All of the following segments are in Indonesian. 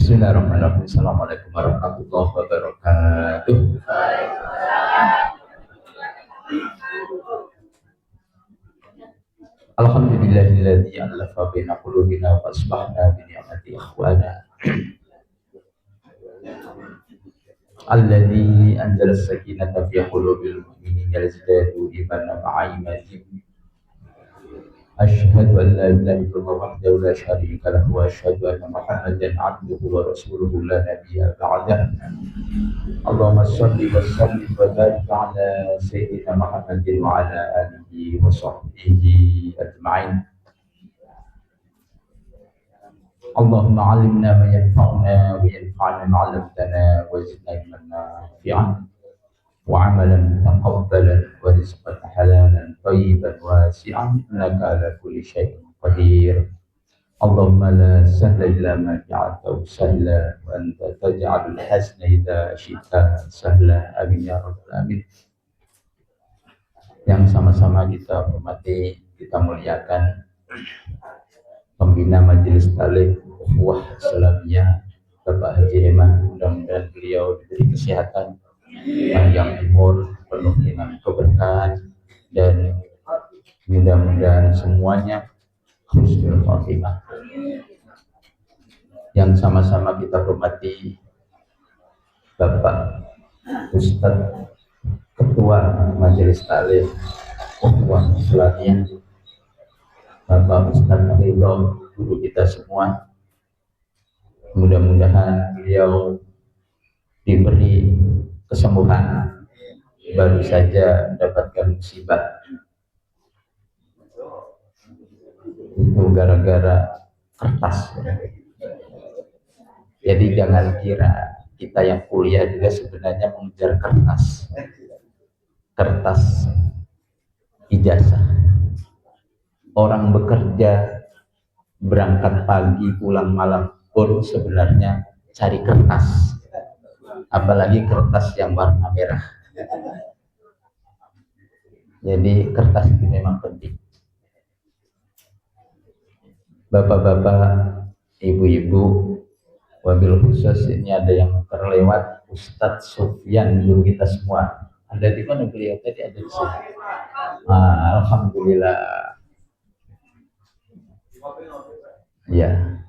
Bismillahirrahmanirrahim. Assalamualaikum warahmatullahi wabarakatuh. Alhamdulillahilladzi 'alafa baina qulubina wa asbahna bi ni'mati ikhwana. Alladzi anzala as-sakinata fi qulubil mu'minina liyazdadu imanan ma'a imanihim. Asyhadu an la ilaha illallah wahdahu la syarika lahu wa asyhadu anna Muhammadan 'abduhu wa rasuluhu la nabiyya ba'dahu. Allahumma shalli wa sallim wa barik ala sayyidina Muhammadin wa ala alihi wa sahbihi ajma'in. Allahumma 'allimna ma yanfa'una wa yanfa'na ma 'allamtana wa zidna ilman nafi'an wa 'amalan taqabbalan wa rizqan halalan thayyiban wasi'an innaka 'ala kulli syai'in qadir. Allahumma la sahla illa ma ja'altahu sahla wa anta taj'alul hazna idza syi'ta sahla. Amin ya rabbal alamin. Yang sama-sama kita hormati, kita muliakan pembina Majelis Taklim Ukhuwah Islamiyah Bapak Haji Eman, mudah-mudahan beliau diberi kesehatan, panjang umur, penuh dengan keberkahan, dan mudah-mudahan semuanya husnul khotimah. Yang sama-sama kita hormati Bapak Ustadz Ketua Majelis Taklim Ukhuwah Islamiyah Bapak Ustadz Ridho, guru kita semua. Mudah-mudahan beliau diberi kesembuhan, baru saja mendapatkan musibah itu gara-gara kertas. Jadi jangan kira kita yang kuliah juga sebenarnya mengejar kertas ijazah. Orang bekerja berangkat pagi pulang malam pun sebenarnya cari kertas, apalagi kertas yang warna merah. Jadi kertas itu memang penting. Bapak-bapak, ibu-ibu, wabil khusus ini ada yang terlewat, Ustadz Sufyan, guru kita semua. Ada di mana beliau tadi? Ada di sini. Alhamdulillah. Ya.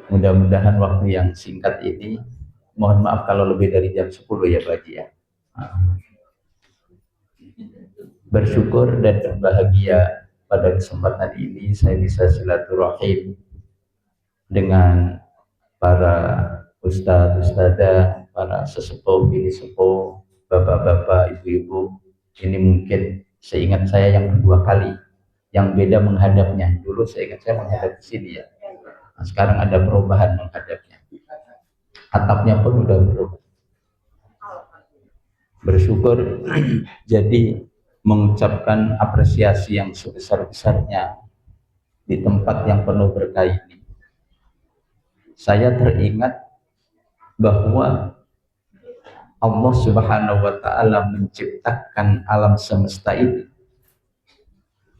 Mudah-mudahan waktu yang singkat ini, mohon maaf kalau lebih dari jam 10 ya Pak Haji ya. Bersyukur dan berbahagia pada kesempatan ini saya bisa silaturahim dengan para ustadz, ustadzah, para sesepuh, bini sepuh, bapak-bapak, ibu-ibu. Ini mungkin seingat saya yang kedua kali, yang beda menghadapnya. Dulu saya ingat saya menghadap di sini ya. Nah, sekarang ada perubahan menghadapnya. Atapnya pun udah berubah. Bersyukur jadi mengucapkan apresiasi yang sebesar-besarnya di tempat yang penuh berkah ini. Saya teringat bahwa Allah Subhanahu wa ta'ala menciptakan alam semesta ini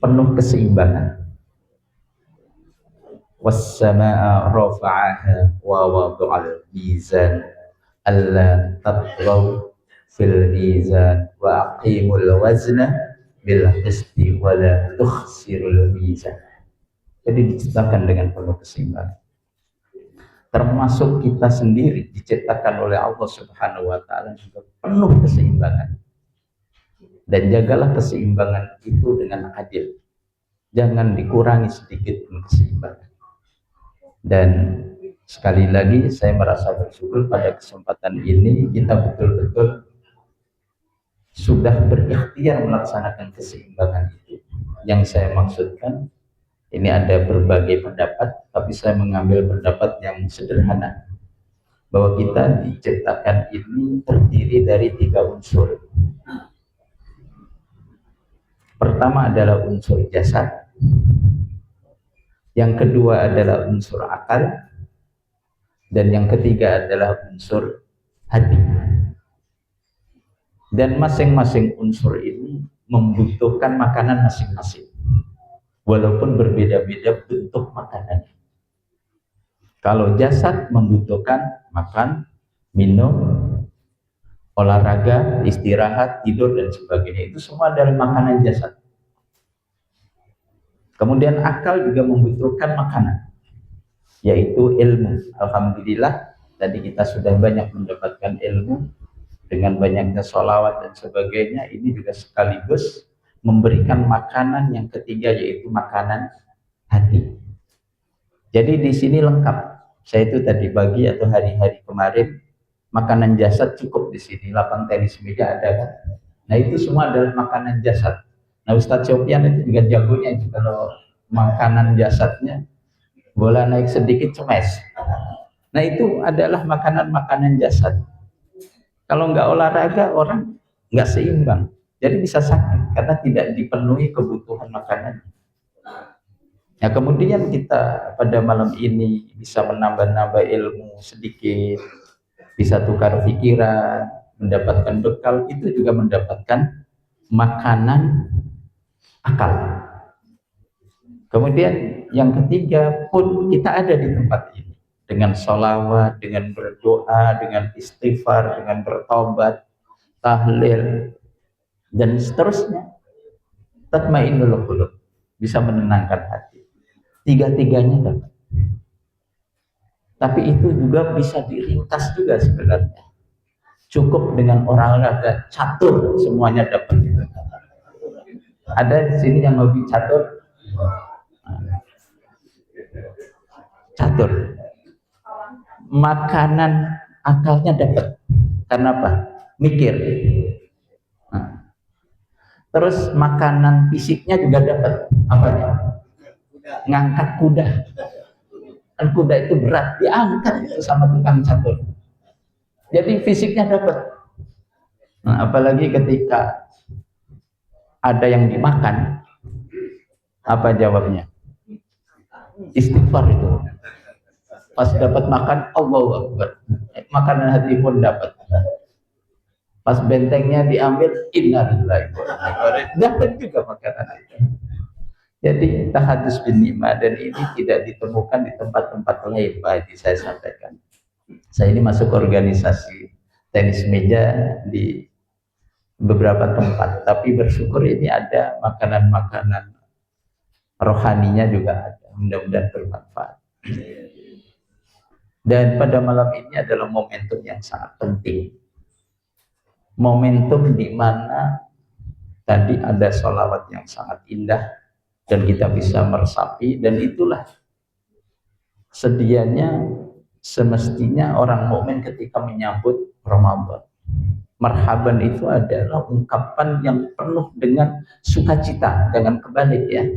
penuh keseimbangan. Was-samaa'a rafa'aha wa wada'al mizan alla tatghaw fil mizan wa aqimul wazna bil qisti wa la tukhsirul mizan. Jadi diciptakan dengan penuh keseimbangan. Termasuk kita sendiri diciptakan oleh Allah Subhanahu wa ta'ala juga penuh keseimbangan. Dan jagalah keseimbangan itu dengan adil. Jangan dikurangi sedikit pun keseimbangan. Dan sekali lagi saya merasa bersyukur pada kesempatan ini kita betul-betul sudah berikhtiar melaksanakan keseimbangan itu. Yang saya maksudkan, ini ada berbagai pendapat, tapi saya mengambil pendapat yang sederhana. Bahwa kita diciptakan ini terdiri dari 3 unsur. Pertama adalah unsur jasad. Yang kedua adalah unsur akal. Dan yang ketiga adalah unsur hati. Dan masing-masing unsur ini membutuhkan makanan masing-masing. Walaupun berbeda-beda bentuk makanannya. Kalau jasad membutuhkan makan, minum, olahraga, istirahat, tidur, dan sebagainya. Itu semua adalah makanan jasad. Kemudian akal juga membutuhkan makanan, yaitu ilmu. Alhamdulillah, tadi kita sudah banyak mendapatkan ilmu dengan banyaknya sholawat dan sebagainya. Ini juga sekaligus memberikan makanan yang ketiga, yaitu makanan hati. Jadi di sini lengkap. Saya itu tadi pagi atau hari-hari kemarin, makanan jasad cukup di sini. Lapang tenis meja ada kan. Nah itu semua adalah makanan jasad. Nah Ustadz Sofyan itu juga jagonya itu kalau makanan jasadnya bola naik sedikit cemes. Nah itu adalah makanan-makanan jasad. Kalau nggak olahraga orang nggak seimbang. Jadi bisa sakit karena tidak dipenuhi kebutuhan makanan. Nah kemudian kita pada malam ini bisa menambah-nambah ilmu sedikit, bisa tukar pikiran, mendapatkan bekal, itu juga mendapatkan makanan akal. Kemudian yang ketiga pun kita ada di tempat ini dengan sholawat, dengan berdoa, dengan istighfar, dengan bertobat, tahlil, dan seterusnya. Tatmainnul qulub, bisa menenangkan hati. Tiga-tiganya dapat. Tapi itu juga bisa diringkas juga sebenarnya. Cukup dengan olahraga catur semuanya dapat. Ada di sini yang hobi catur? Catur. Makanan akalnya dapat. Karena apa? Mikir. Nah. Terus makanan fisiknya juga dapat. Apa ya? Ngangkat kuda. Dan kuda itu berat, diangkat itu sama tukang catur. Jadi fisiknya dapat. Nah, apalagi ketika ada yang dimakan, apa jawabnya? Istighfar itu. Pas dapat makan, Allahu Akbar. Makanan hati pun dapat. Pas bentengnya diambil, innalillahi wa inna ilaihi raji'un. Dapat juga makanan itu. Jadi tahadus bin nikmah, dan ini tidak ditemukan di tempat-tempat lain. Pak Haji saya sampaikan. Saya ini masuk organisasi tenis meja di beberapa tempat, tapi bersyukur ini ada makanan-makanan rohaninya juga ada. Mudah-mudahan bermanfaat. Dan pada malam ini adalah momentum yang sangat penting. Momentum di mana tadi ada sholawat yang sangat indah dan kita bisa meresapi, dan itulah sedianya semestinya orang mukmin ketika menyambut Ramadan. Marhaban itu adalah ungkapan yang penuh dengan sukacita, jangan kebalik ya.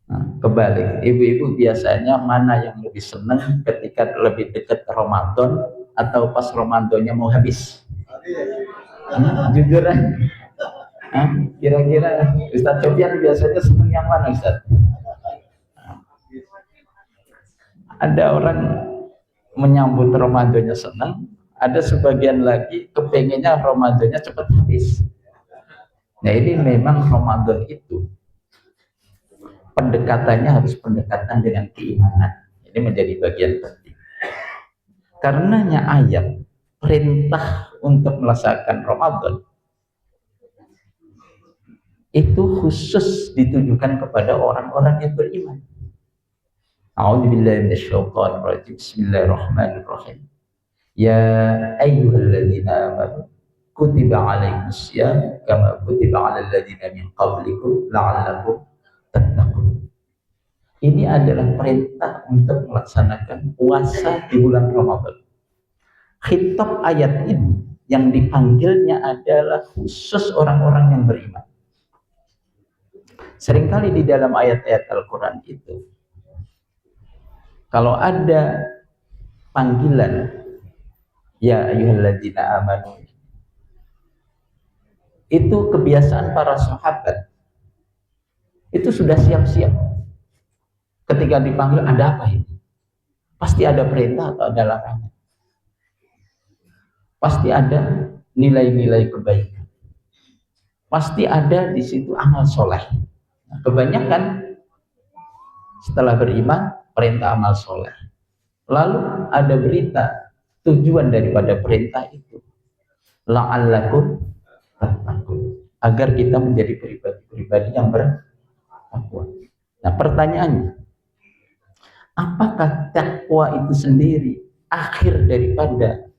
Nah, kebalik, ibu-ibu biasanya mana yang lebih senang ketika lebih dekat Ramadan atau pas Ramadannya mau habis? Jujur aja. Kira-kira Ustadz Sofyan biasanya senang yang mana Ustadz? Ada orang menyambut Ramadannya senang, ada sebagian lagi kepengennya Ramadannya cepat habis. Nah ini memang Ramadan itu pendekatannya harus pendekatan dengan keimanan. Ini menjadi bagian penting. Karenanya ayat perintah untuk melaksanakan Ramadan itu khusus ditujukan kepada orang-orang yang beriman. A'udzubillahi minasyaitonir rajim. Bismillahirrahmanirrahim. Ya ayyuhalladzina amanu kutiba alaikumusiyam kama kutiba alal ladzina min qablikum la'allakum tattaqun. Ini adalah perintah untuk melaksanakan puasa di bulan Ramadan. Khitab ayat ini yang dipanggilnya adalah khusus orang-orang yang beriman. Seringkali di dalam ayat-ayat Al-Quran itu, kalau ada panggilan ya ayyuhalladzina amanu, itu kebiasaan para sahabat itu sudah siap-siap. Ketika dipanggil, ada apa ini? Pasti ada perintah atau ada larangan. Pasti ada nilai-nilai kebaikan. Pasti ada di situ amal soleh. Nah, kebanyakan setelah beriman, perintah amal soleh. Lalu ada berita tujuan daripada perintah itu la'allakum tattaqun, agar kita menjadi pribadi-pribadi yang bertakwa. Nah, pertanyaannya, apakah takwa itu sendiri akhir daripada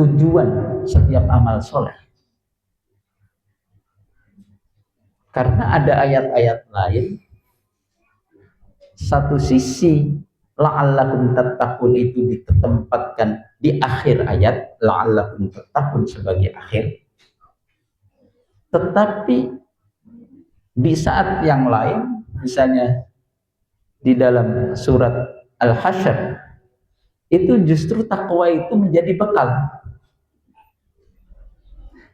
tujuan setiap amal soleh? Karena ada ayat-ayat lain, satu sisi la'allakum tattaqun itu ditempatkan di akhir ayat, la'allakum tattaqun sebagai akhir, tetapi di saat yang lain, misalnya di dalam surat Al-Hasyr, itu justru takwa itu menjadi bekal.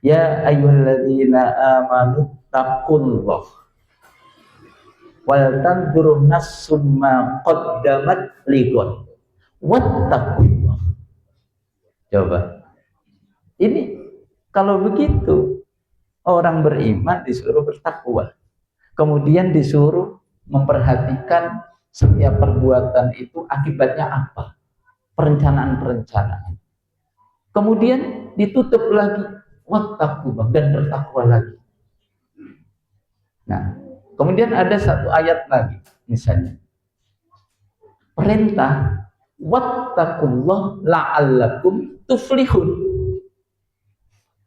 Ya ayyuhalladzina amanu taqullah wal tanzur nafsum ma qaddamat liqad wattaqullah. Coba. Ini kalau begitu, orang beriman disuruh bertakwa. Kemudian disuruh memperhatikan setiap perbuatan itu akibatnya apa. Perencanaan-perencanaan. Kemudian ditutup lagi wattaqullah, dan bertakwa lagi. Nah, kemudian ada satu ayat lagi, misalnya perintah wattaqullah la'allakum tuflihun.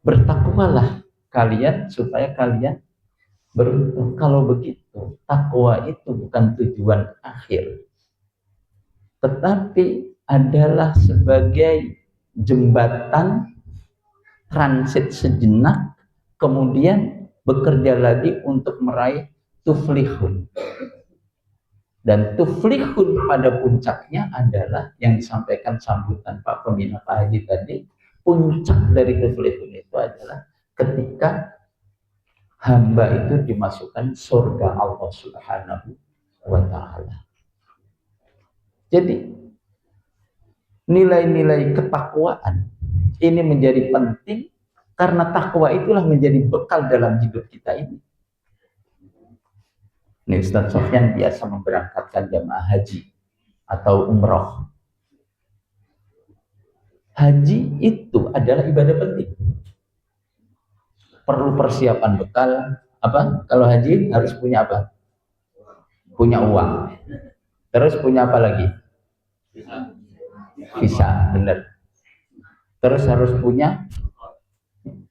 Bertakwalah kalian supaya kalian beruntung. Kalau begitu, takwa itu bukan tujuan akhir, tetapi adalah sebagai jembatan transit sejenak, kemudian bekerja lagi untuk meraih tuflihun. Dan tuflihun pada puncaknya adalah yang disampaikan sambutan Pak Pembina Pak Haji tadi. Puncak dari tuflihun itu adalah ketika hamba itu dimasukkan surga Allah Subhanahu wa Ta'ala. Jadi nilai-nilai ketakwaan ini menjadi penting, karena takwa itulah menjadi bekal dalam hidup kita ini. Ini Ustaz Sofyan biasa memberangkatkan jamaah haji atau umroh. Haji itu adalah ibadah penting. Perlu persiapan bekal. Apa? Kalau haji harus punya apa? Punya uang. Terus punya apa lagi? Visa, benar. Terus harus punya,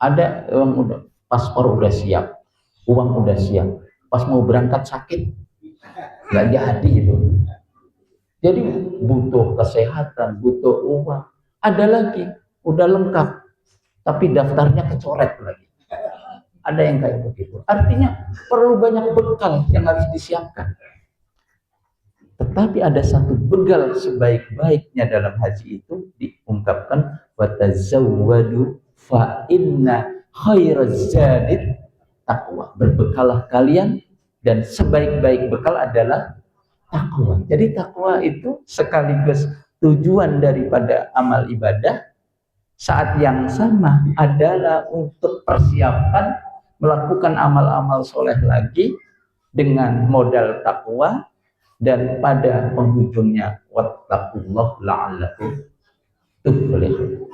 ada uang, udah paspor udah siap, uang udah siap, pas mau berangkat sakit nggak jadi itu. Jadi butuh kesehatan, butuh uang. Ada lagi, udah lengkap, tapi daftarnya kecoret lagi. Ada yang kayak begitu. Artinya perlu banyak bekal yang harus disiapkan. Tetapi ada satu bekal sebaik-baiknya dalam haji itu diungkapkan, watazawwadu fa inna khairaz zadid taqwa. Berbekalah kalian, dan sebaik-baik bekal adalah takwa. Jadi takwa itu sekaligus tujuan daripada amal ibadah, saat yang sama adalah untuk persiapan melakukan amal-amal soleh lagi dengan modal takwa, dan pada penghujungnya wattaqullah la'allakum tuflihun.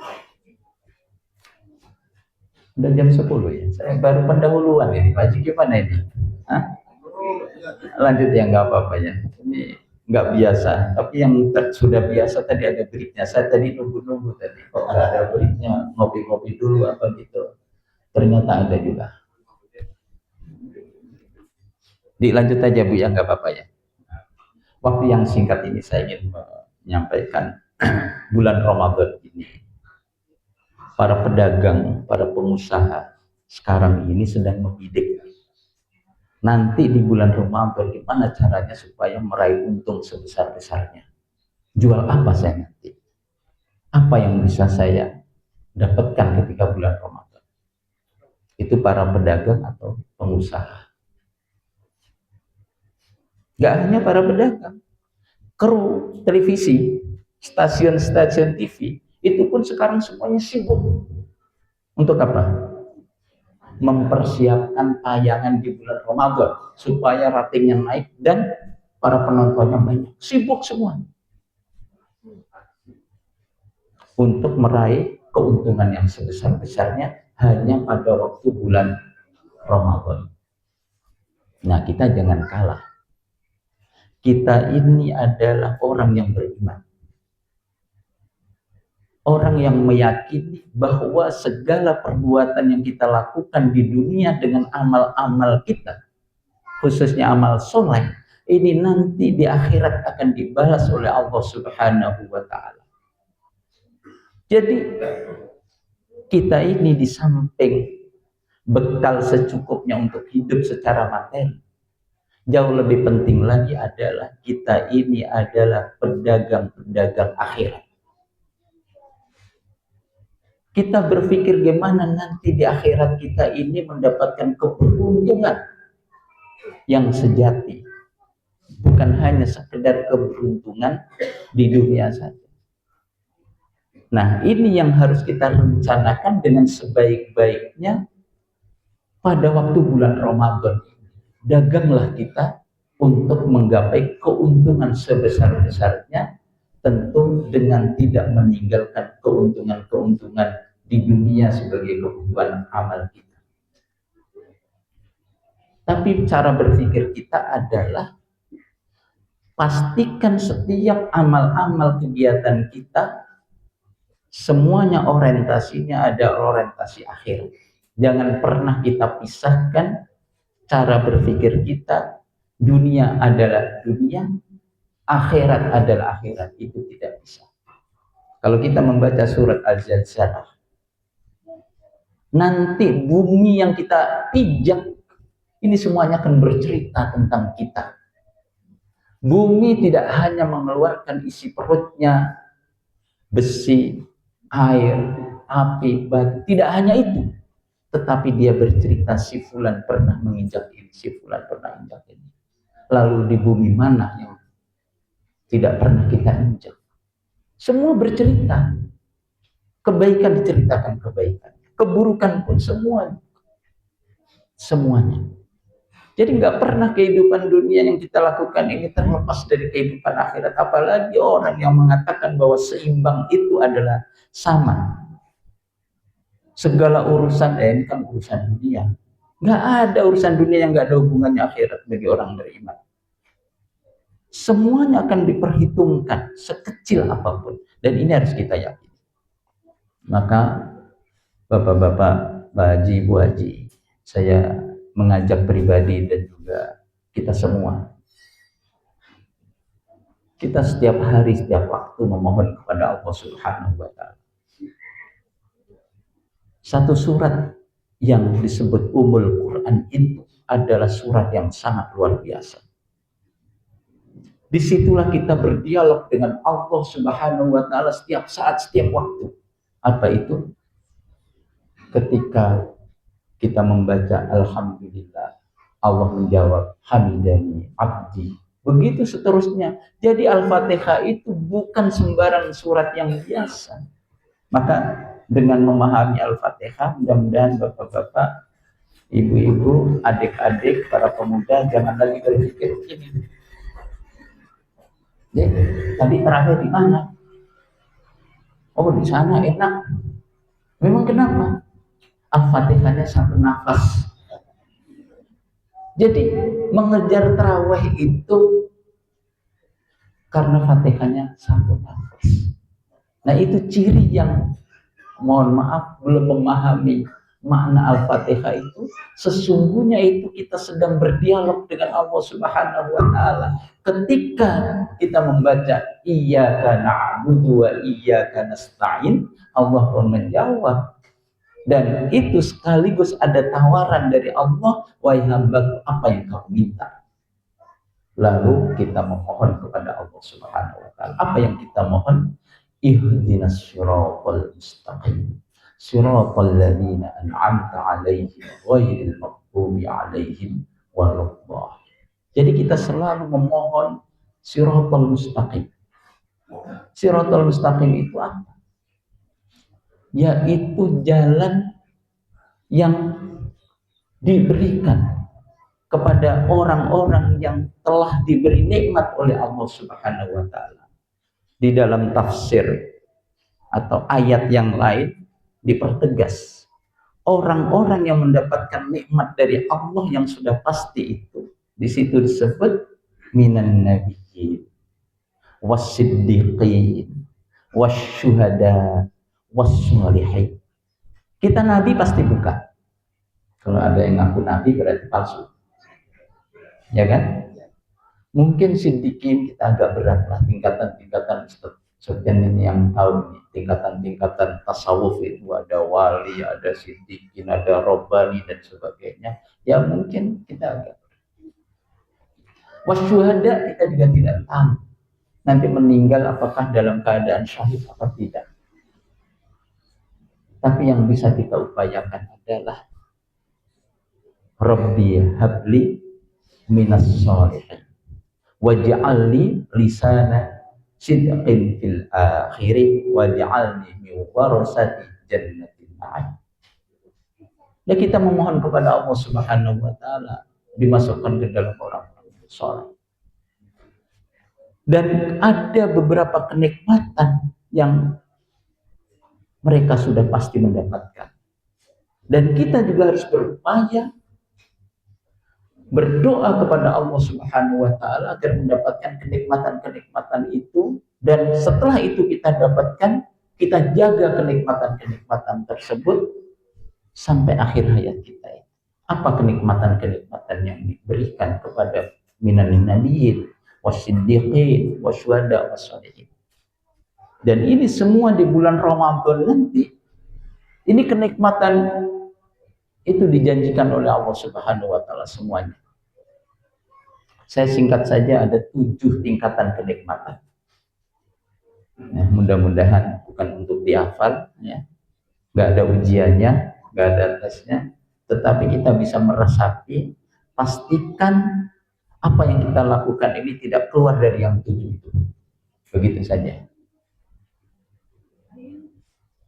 Udah jam 10 ya. Saya baru pendahuluan ini. Pak Haji gimana ini? Hah? Lanjut ya, nggak apa-apa ya. Ini nggak biasa. Tapi yang sudah biasa tadi ada breaknya. Saya tadi nunggu-nunggu tadi. Kok nggak ada breaknya, ngopi-ngopi dulu apa gitu. Ternyata ada juga. Dilanjut aja Bu ya, nggak apa-apa ya. Waktu yang singkat ini saya ingin menyampaikan bulan Ramadan ini. Para pedagang, para pengusaha sekarang ini sedang membidik. Nanti di bulan Ramadan gimana caranya supaya meraih untung sebesar-besarnya? Jual apa saya nanti? Apa yang bisa saya dapatkan ketika bulan Ramadan? Itu para pedagang atau pengusaha. Gak hanya para pedagang, kru televisi, stasiun-stasiun TV, itu pun sekarang semuanya sibuk. Untuk apa? Mempersiapkan tayangan di bulan Ramadan supaya ratingnya naik dan para penontonnya banyak. Sibuk semua. untuk meraih keuntungan yang sebesar-besarnya hanya pada waktu bulan Ramadan. Nah, kita jangan kalah. Kita ini adalah orang yang beriman. Orang yang meyakini bahwa segala perbuatan yang kita lakukan di dunia dengan amal-amal kita, khususnya amal soleh, ini nanti di akhirat akan dibalas oleh Allah Subhanahu wa Ta'ala. Jadi kita ini di samping bekal secukupnya untuk hidup secara materi, jauh lebih penting lagi adalah kita ini adalah pedagang-pedagang akhirat. Kita berpikir gimana nanti di akhirat kita ini mendapatkan keberuntungan yang sejati. Bukan hanya sekedar keberuntungan di dunia saja. Nah, ini yang harus kita rencanakan dengan sebaik-baiknya pada waktu bulan Ramadan. Daganglah kita untuk menggapai keuntungan sebesar-besarnya, tentu dengan tidak meninggalkan keuntungan-keuntungan di dunia sebagai kebutuhan amal kita. Tapi cara berpikir kita adalah pastikan setiap amal-amal kegiatan kita semuanya orientasinya ada orientasi akhir. Jangan pernah kita pisahkan cara berpikir kita, dunia adalah dunia, akhirat adalah akhirat. Itu tidak bisa. Kalau kita membaca surat Al-Zalzalah, nanti bumi yang kita pijak ini semuanya akan bercerita tentang kita. Bumi tidak hanya mengeluarkan isi perutnya, besi, air, api, batu, tidak hanya itu. Tetapi dia bercerita si fulan pernah menginjak ini, si fulan pernah injak ini. Lalu di bumi mana yang tidak pernah kita injak? Semua bercerita. Kebaikan diceritakan kebaikan. Keburukan pun semuanya. Jadi nggak pernah kehidupan dunia yang kita lakukan ini terlepas dari kehidupan akhirat. Apalagi orang yang mengatakan bahwa seimbang itu adalah sama. Segala urusan ini kan urusan dunia. Nggak ada urusan dunia yang nggak ada hubungannya akhirat bagi orang beriman. Semuanya akan diperhitungkan sekecil apapun. Dan ini harus kita yakini. Maka Bapak-bapak, Pak Haji, Bu Haji, saya mengajak pribadi dan juga kita semua. Kita setiap hari, setiap waktu memohon kepada Allah Subhanahu wa Ta'ala. Satu surat yang disebut Ummul Quran itu adalah surat yang sangat luar biasa. Disitulah kita berdialog dengan Allah Subhanahu wa Ta'ala setiap saat, setiap waktu. Apa itu? Ketika kita membaca Alhamdulillah, Allah menjawab Hamidani Abdi. Begitu seterusnya. Jadi Al-Fatihah itu bukan sembarang surat yang biasa. Maka dengan memahami Al-Fatihah, mudah-mudahan bapak-bapak, ibu-ibu, adik-adik, para pemuda jangan lagi berpikir begini. Tadi terakhir di mana? Oh, di sana enak. Memang kenapa? Al-Fatihahnya satu nafas. Jadi mengejar tarawih itu karena Fatihahnya satu nafas. Nah, itu ciri yang mohon maaf belum memahami makna Al-Fatihah itu. Sesungguhnya itu kita sedang berdialog dengan Allah Subhanahu wa Ta'ala. Ketika kita membaca Iyyaka na'budu wa iyyaka nasta'in, Allah pun menjawab. Dan itu sekaligus ada tawaran dari Allah, wahai hambaku, apa yang kau minta? Lalu kita memohon kepada Allah Subhanahu wa Ta'ala. Apa yang kita mohon? Ihdinas siratal mustaqim. Siratal ladzina an'amta 'alaihim ghairil maghdubi 'alaihim waladdallin. Jadi kita selalu memohon siratal mustaqim. Siratal mustaqim itu apa? Yaitu jalan yang diberikan kepada orang-orang yang telah diberi nikmat oleh Allah Subhanahu wa Ta'ala. Di dalam tafsir atau ayat yang lain dipertegas, orang-orang yang mendapatkan nikmat dari Allah yang sudah pasti itu, di situ disebut minan nabiyyin wassiddiqin wasyuhada wassalihin. Kita nabi pasti bukan. Kalau ada yang ngaku nabi berarti palsu, ya kan? Mungkin siddiqin kita agak berat lah, tingkatan-tingkatan sekian ini yang tahu nih, tingkatan-tingkatan tasawuf itu ada wali, ada siddiqin, ada robbani dan sebagainya. Ya mungkin kita agak. Wasyuhada kita juga tidak tahu nanti meninggal apakah dalam keadaan syahid atau tidak. Tapi yang bisa kita upayakan adalah Rabbi habli minas sholihin waj'alni lisana sidqin fil akhiri waj'alni min warasati jannatin na'im. Dan kita memohon kepada Allah Subhanahu wa taala dimasukkan ke dalam orang-orang saleh. Dan ada beberapa kenikmatan yang mereka sudah pasti mendapatkan. Dan kita juga harus berupaya berdoa kepada Allah Subhanahu wa taala agar mendapatkan kenikmatan-kenikmatan itu, dan setelah itu kita dapatkan, kita jaga kenikmatan-kenikmatan tersebut sampai akhir hayat kita. Apa kenikmatan-kenikmatan yang diberikan kepada minan nabiyyin wasiddiqin wasyuhada wassalihin. Dan ini semua di bulan Ramadan nanti. Ini kenikmatan itu dijanjikan oleh Allah Subhanahu wa taala semuanya. Saya singkat saja, ada 7 tingkatan kenikmatan. Nah, mudah-mudahan bukan untuk dihafal, ya. Nggak ada ujiannya, nggak ada tesnya, tetapi kita bisa meresapi, pastikan apa yang kita lakukan ini tidak keluar dari yang 7 itu. Begitu saja.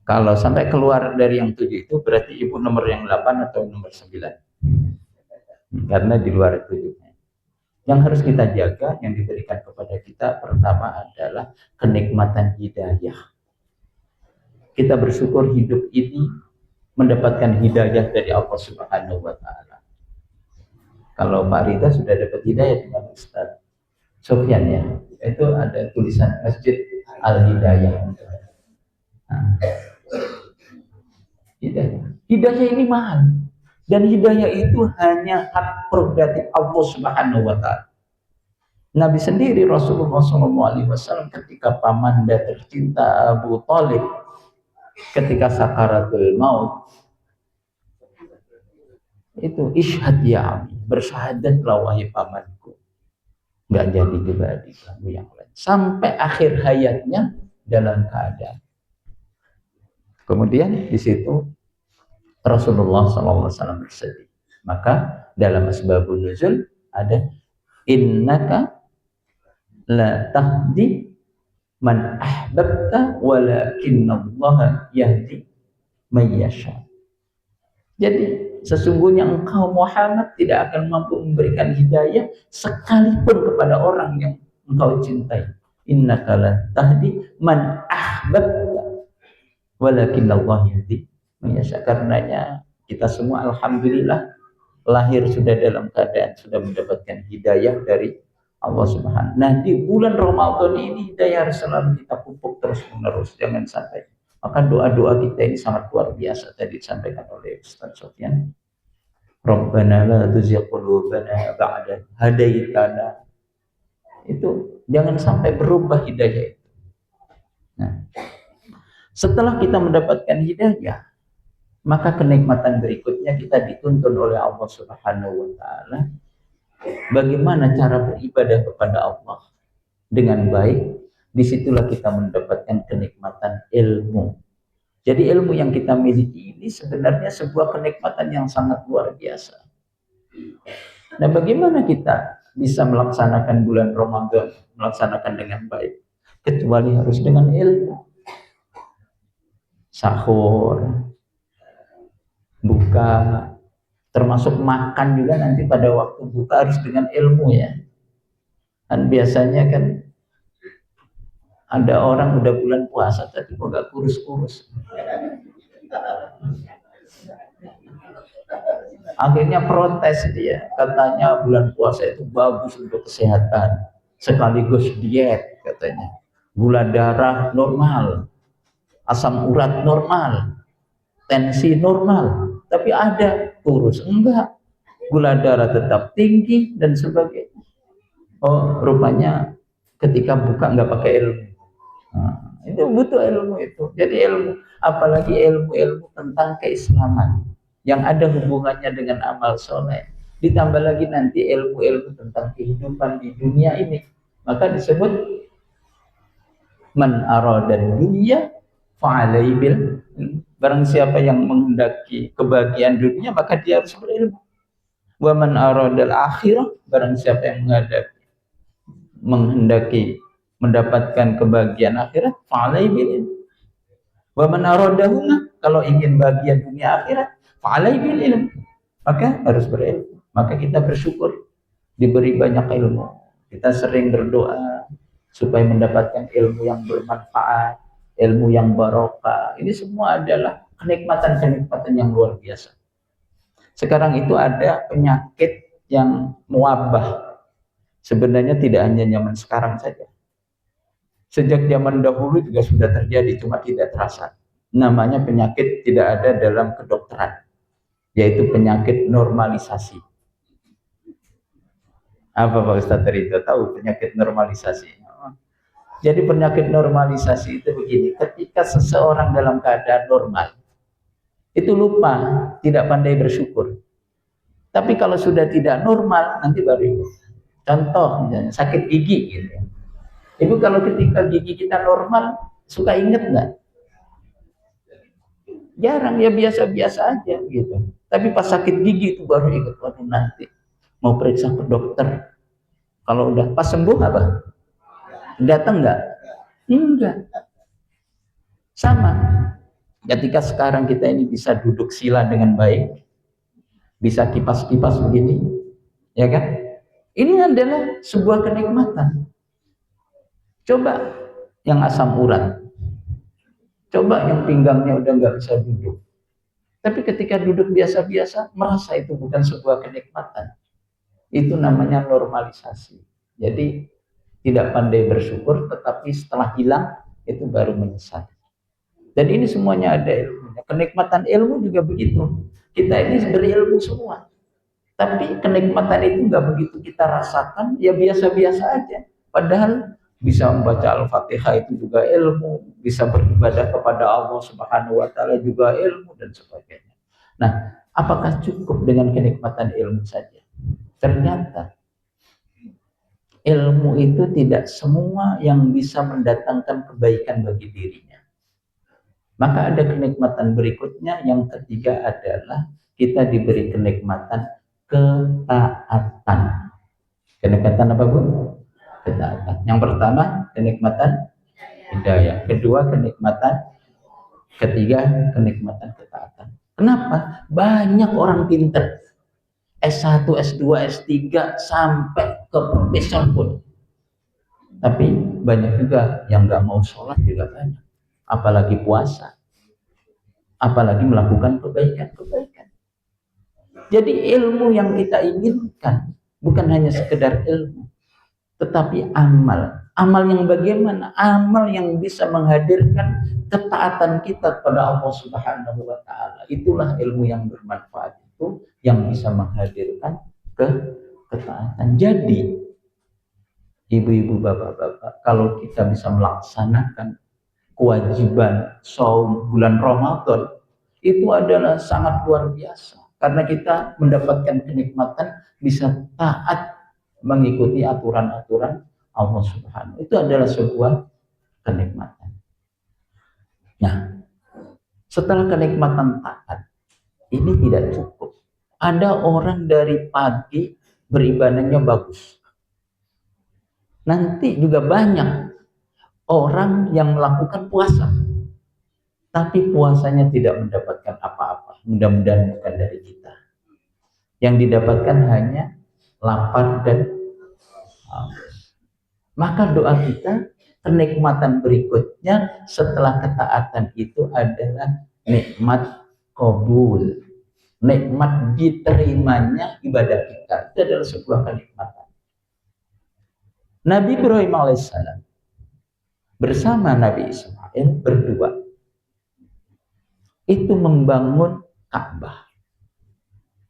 Kalau sampai keluar dari yang 7 itu berarti ibu nomor yang 8 atau nomor 9. Karena di luar 7. Yang harus kita jaga, yang diberikan kepada kita pertama adalah kenikmatan hidayah. Kita bersyukur hidup ini mendapatkan hidayah dari Allah Subhanahu wa taala. Kalau Pak Rita sudah dapat hidayah dengan Ustaz Sofyan, ya, itu ada tulisan Masjid Al-Hidayah. Nah, hidayah ini mahal, dan hidayah itu hanya hak prerogatif Allah Subhanahu wa taala. Nabi sendiri, Rasulullah SAW, ketika pamanda tercinta Abu Thalib ketika sakaratul maut itu, ishhad ya ami, bersyahadatlah wahai pamanku, nggak jadi juga diganggu yang lain sampai akhir hayatnya dalam keadaan. Kemudian di situ Rasulullah SAW bersedih. Maka dalam asbabun nuzul ada innaka la tahdi man ahbabta walakinallaha yahdi man yasha. Jadi sesungguhnya engkau Muhammad tidak akan mampu memberikan hidayah sekalipun kepada orang yang engkau cintai. Innaka la tahdi man ahbabta walakinallaha yahdi man yasha. Karenanya kita semua alhamdulillah lahir sudah dalam keadaan sudah mendapatkan hidayah dari Allah Subhanahu. Nah, di bulan Ramadan ini hidayah harus selalu kita pupuk terus menerus, jangan sampai. Maka doa-doa kita ini sangat luar biasa tadi disampaikan oleh Ustaz Sofyan. Rabbana la tuzigh qulubana ba'da hadaitana. Itu jangan sampai berubah hidayah itu. Nah, setelah kita mendapatkan hidayah, maka kenikmatan berikutnya kita dituntun oleh Allah Subhanahu wa taala bagaimana cara beribadah kepada Allah dengan baik. Disitulah kita mendapatkan kenikmatan ilmu. Jadi ilmu yang kita miliki ini sebenarnya sebuah kenikmatan yang sangat luar biasa. Nah, bagaimana kita bisa melaksanakan bulan Ramadan, melaksanakan dengan baik? Kecuali harus dengan ilmu. Sahur, buka, termasuk makan juga nanti pada waktu buka harus dengan ilmu, ya. Dan biasanya kan Ada orang udah bulan puasa tapi kok nggak kurus-kurus. Akhirnya protes dia, katanya bulan puasa itu bagus untuk kesehatan, sekaligus diet katanya. Gula darah normal, asam urat normal, tensi normal, tapi ada kurus enggak, gula darah tetap tinggi dan sebagainya. Oh, rupanya ketika buka nggak pakai ilmu. Nah, itu butuh ilmu itu. Jadi ilmu, apalagi ilmu-ilmu tentang keislaman yang ada hubungannya dengan amal soleh. Ditambah lagi nanti ilmu-ilmu tentang kehidupan di dunia ini. Maka disebut man aradan dunya fa'alai bil. Barang siapa yang menghendaki kebahagiaan dunia maka dia harus berilmu. Wa man aradal akhirah, barang siapa yang menghendaki mendapatkan kebahagiaan akhirat fa'alai bil ilm. Wa man aradahuma, kalau ingin bahagia dunia akhirat fa'alai bil ilm, maka harus berilmu. Maka kita bersyukur diberi banyak ilmu. Kita sering berdoa supaya mendapatkan ilmu yang bermanfaat, ilmu yang barokah. Ini semua adalah kenikmatan-kenikmatan yang luar biasa. Sekarang itu ada penyakit yang mewabah. Sebenarnya tidak hanya zaman sekarang saja. Sejak zaman dahulu juga sudah terjadi, cuma tidak terasa. Namanya penyakit tidak ada dalam kedokteran, yaitu penyakit normalisasi. Apa Pak Ustadz Ridho tahu penyakit normalisasi? Jadi penyakit normalisasi itu begini, ketika seseorang dalam keadaan normal, itu lupa, tidak pandai bersyukur. Tapi kalau sudah tidak normal, nanti baru ingat. Contoh misalnya sakit gigi gitu. Ibu kalau ketika gigi kita normal, suka inget nggak? Jarang, ya biasa-biasa aja gitu. Tapi pas sakit gigi itu baru ingat, waduh nanti mau periksa ke dokter. Kalau udah pas sembuh apa? Datang nggak? Enggak. Sama. Ketika sekarang kita ini bisa duduk sila dengan baik, bisa kipas-kipas begini, ya kan? Ini adalah sebuah kenikmatan. Coba yang asam urat, coba yang pinggangnya udah nggak bisa duduk. Tapi ketika duduk biasa-biasa, merasa itu bukan sebuah kenikmatan. Itu namanya normalisasi. Jadi tidak pandai bersyukur, tetapi setelah hilang itu baru menyesal. Dan ini semuanya ada ilmunya. Kenikmatan ilmu juga begitu. Kita ini berilmu semua. Tapi kenikmatan itu nggak begitu kita rasakan, ya biasa-biasa aja. Padahal bisa membaca Al-Fatihah itu juga ilmu, bisa beribadah kepada Allah Subhanahu wa taala juga ilmu dan sebagainya. Nah, apakah cukup dengan kenikmatan ilmu saja? Ternyata ilmu itu tidak semua yang bisa mendatangkan kebaikan bagi dirinya. Maka ada kenikmatan berikutnya, yang ketiga adalah kita diberi kenikmatan ketaatan. Kenikmatan apa Bu? Ketaatan. Yang pertama kenikmatan hidayah, kedua kenikmatan, ketiga kenikmatan ketaatan. Kenapa? Banyak orang pinter S1, S2, S3 sampai ke profesor pun, tapi banyak juga yang nggak mau sholat juga banyak, apalagi puasa, apalagi melakukan kebaikan-kebaikan. Jadi ilmu yang kita inginkan bukan hanya sekedar ilmu, tetapi amal. Amal yang bagaimana? Amal yang bisa menghadirkan ketaatan kita kepada Allah Subhanahu wa taala. Itulah ilmu yang bermanfaat itu, yang bisa menghadirkan ketaatan. Jadi ibu-ibu, bapak-bapak, kalau kita bisa melaksanakan kewajiban saum bulan Ramadan, itu adalah sangat luar biasa. Karena kita mendapatkan kenikmatan bisa taat mengikuti aturan-aturan Allah Subhanahu. Itu adalah sebuah kenikmatan. Nah, setelah kenikmatan taat, ini tidak cukup. Ada orang dari pagi beribadahnya bagus. Nanti juga banyak orang yang melakukan puasa, tapi puasanya tidak mendapatkan apa-apa. Mudah-mudahan bukan dari kita. Yang didapatkan hanya lapar dan haus. Maka doa kita kenikmatan berikutnya setelah ketaatan itu adalah nikmat qabul, nikmat diterimanya ibadah kita. Itu adalah sebuah kenikmatan. Nabi Ibrahim alaihissalam bersama Nabi Ismail berdua itu membangun Ka'bah,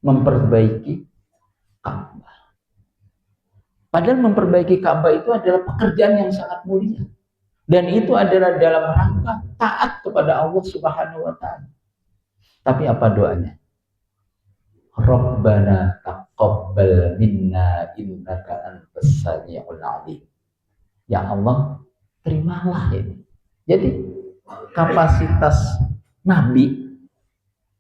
memperbaiki Ka'bah. Padahal memperbaiki Ka'bah itu adalah pekerjaan yang sangat mulia. Dan itu adalah dalam rangka taat kepada Allah Subhanahu wa Ta'ala. Tapi apa doanya? Rabbana taqabbal minna innaka antas samiul alim. Ya Allah, terimalah ini. Jadi kapasitas Nabi,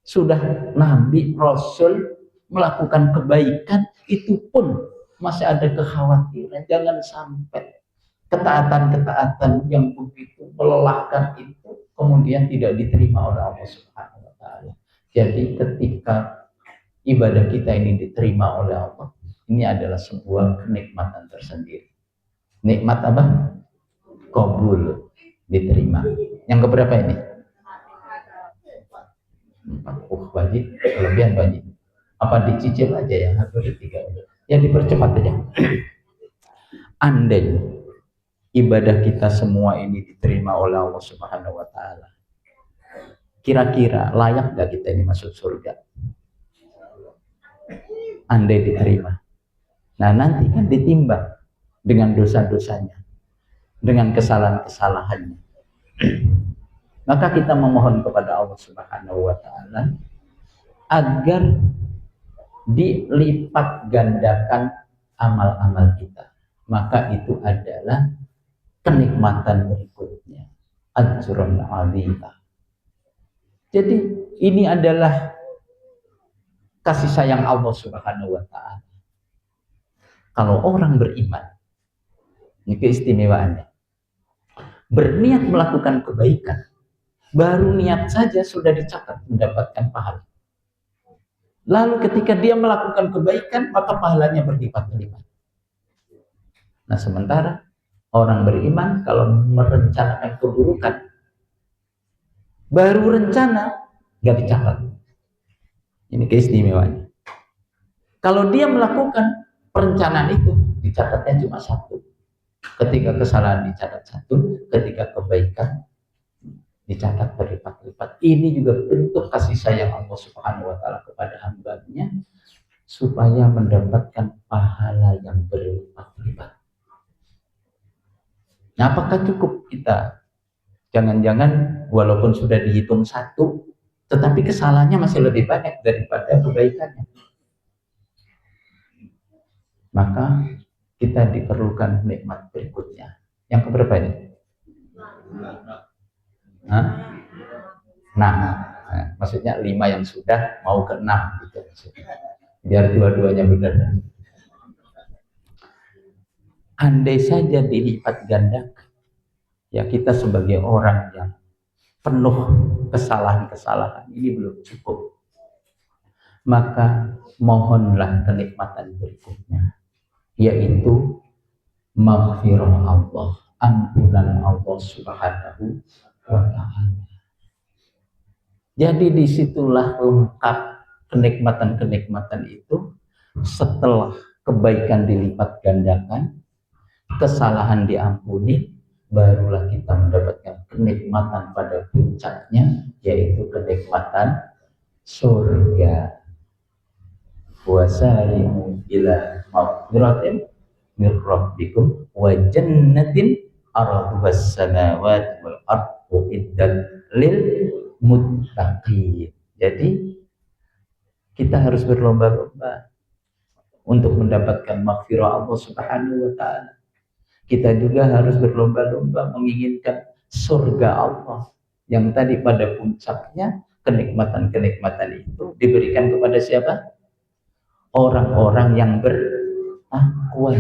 sudah Nabi, Rasul melakukan kebaikan, itu pun masih ada kekhawatiran. Jangan sampai ketaatan-ketaatan yang begitu melelahkan itu kemudian tidak diterima oleh Allah Subhanahu wa Ta'ala. Jadi ketika ibadah kita ini diterima oleh Allah, ini adalah sebuah kenikmatan tersendiri. Nikmat apa? Qabul, diterima. Yang keberapa ini? 4. Wajib, kelebihan wajib. Apa dicicil aja ya? Atau tiga? Ya dipercepat aja. Andai ibadah kita semua ini diterima oleh Allah Subhanahu wa Ta'ala, kira-kira layak gak kita ini masuk surga? Andai diterima. Nah nanti kan ditimbang dengan dosa-dosanya, dengan kesalahan-kesalahannya. Maka kita memohon kepada Allah Subhanahu wa Ta'ala agar dilipat gandakan amal-amal kita. Maka itu adalah kenikmatan berikutnya, ajrun 'azimah. Jadi ini adalah kasih sayang Allah Subhanahu wa Ta'ala. Kalau orang beriman, ini keistimewaannya, berniat melakukan kebaikan, baru niat saja sudah dicatat mendapatkan pahala. Lalu ketika dia melakukan kebaikan, maka pahalanya berlipat-lipat. Nah sementara orang beriman kalau merencanakan keburukan, baru rencana nggak dicatat. Ini keistimewaannya. Kalau dia melakukan perencanaan itu, dicatatnya cuma 1. Ketika kesalahan dicatat 1, ketika kebaikan dicatat berlipat-lipat. Ini juga bentuk kasih sayang Allah Subhanahu wa Ta'ala kepada hambanya, supaya mendapatkan pahala yang berlipat-lipat. Nah, apakah cukup kita? Jangan-jangan walaupun sudah dihitung 1, tetapi kesalahannya masih lebih banyak daripada kebaikannya. Maka kita diperlukan nikmat berikutnya. Yang keberapa ini? Nah, maksudnya 5 yang sudah mau ke 6 gitu. Biar dua-duanya benar. Andai saja dilipat gandakan, ya kita sebagai orang yang penuh kesalahan-kesalahan ini belum cukup. Maka mohonlah kenikmatan berikutnya, yaitu maghfirah Allah, ampunan Allah Subhanahu wa Ta'ala. Jadi disitulah lengkap kenikmatan-kenikmatan itu. Setelah kebaikan dilipat gandakan, kesalahan diampuni, barulah kita mendapatkan kenikmatan pada puncaknya, yaitu kenikmatan surga. Wasari'u ila maghfiratin min rabbikum wa jannatin arduhas samawati wal ardu iddat lil muttaqin. Jadi kita harus berlomba-lomba untuk mendapatkan maghfirah Allah Subhanahu wa Ta'ala. Kita juga harus berlomba-lomba menginginkan surga Allah, yang tadi pada puncaknya kenikmatan-kenikmatan itu diberikan kepada siapa? Orang-orang yang bertakwa.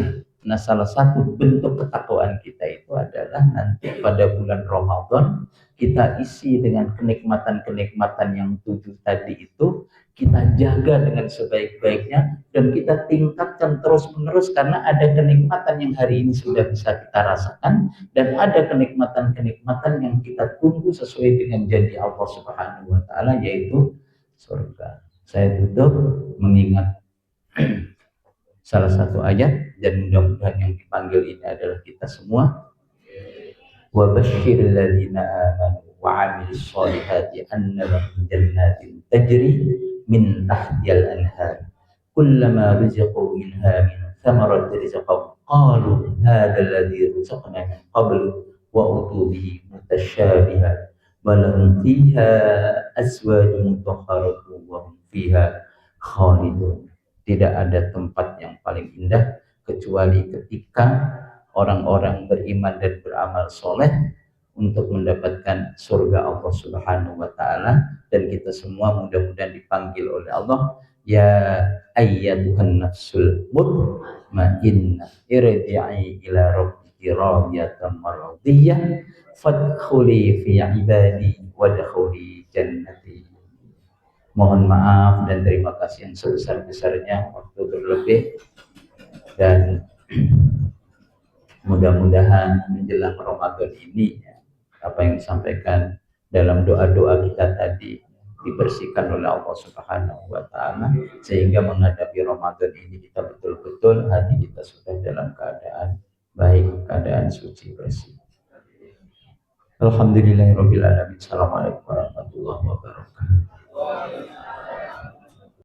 Nah, salah satu bentuk ketakwaan kita itu adalah nanti pada bulan Ramadan kita isi dengan kenikmatan-kenikmatan yang tujuh tadi itu, kita jaga dengan sebaik-baiknya dan kita tingkatkan terus-menerus karena ada kenikmatan yang hari ini sudah bisa kita rasakan dan ada kenikmatan-kenikmatan yang kita tunggu sesuai dengan janji Allah Subhanahu wa taala yaitu surga. Saya tutup mengingat salah satu ayat dan mudah-mudahan yang dipanggil ini adalah kita semua. Wa basyiril ladzina amanu wa 'amilus shalihati anna lahum jannatin tajri min tahtihal anhar kullama rizqu minha min thamaratir rizqan qalu hadha alladhi rizqna min qablu wa utu bihi mutasyabiha wa lahum fiha azwajun mutahharatun wa hum fiha khalidun. Tidak ada tempat yang paling indah kecuali ketika orang-orang beriman dan beramal soleh untuk mendapatkan surga Allah Subhanahu wa taala dan kita semua mudah-mudahan dipanggil oleh Allah ya ayyatuhan nafsul mutmainnah irji'i ila rabbiki radiyatan mardiyah fadkhuli fi ibadi wadkhuli jannati. Mohon maaf dan terima kasih yang sebesar-besarnya waktu berlebih dan mudah-mudahan menjelang Ramadan ini apa yang disampaikan dalam doa-doa kita tadi dibersihkan oleh Allah Subhanahu wa taala sehingga menghadapi Ramadan ini kita betul-betul hati kita sudah dalam keadaan baik, keadaan suci bersih. Alhamdulillahirabbil alamin. Assalamualaikum warahmatullahi wabarakatuh.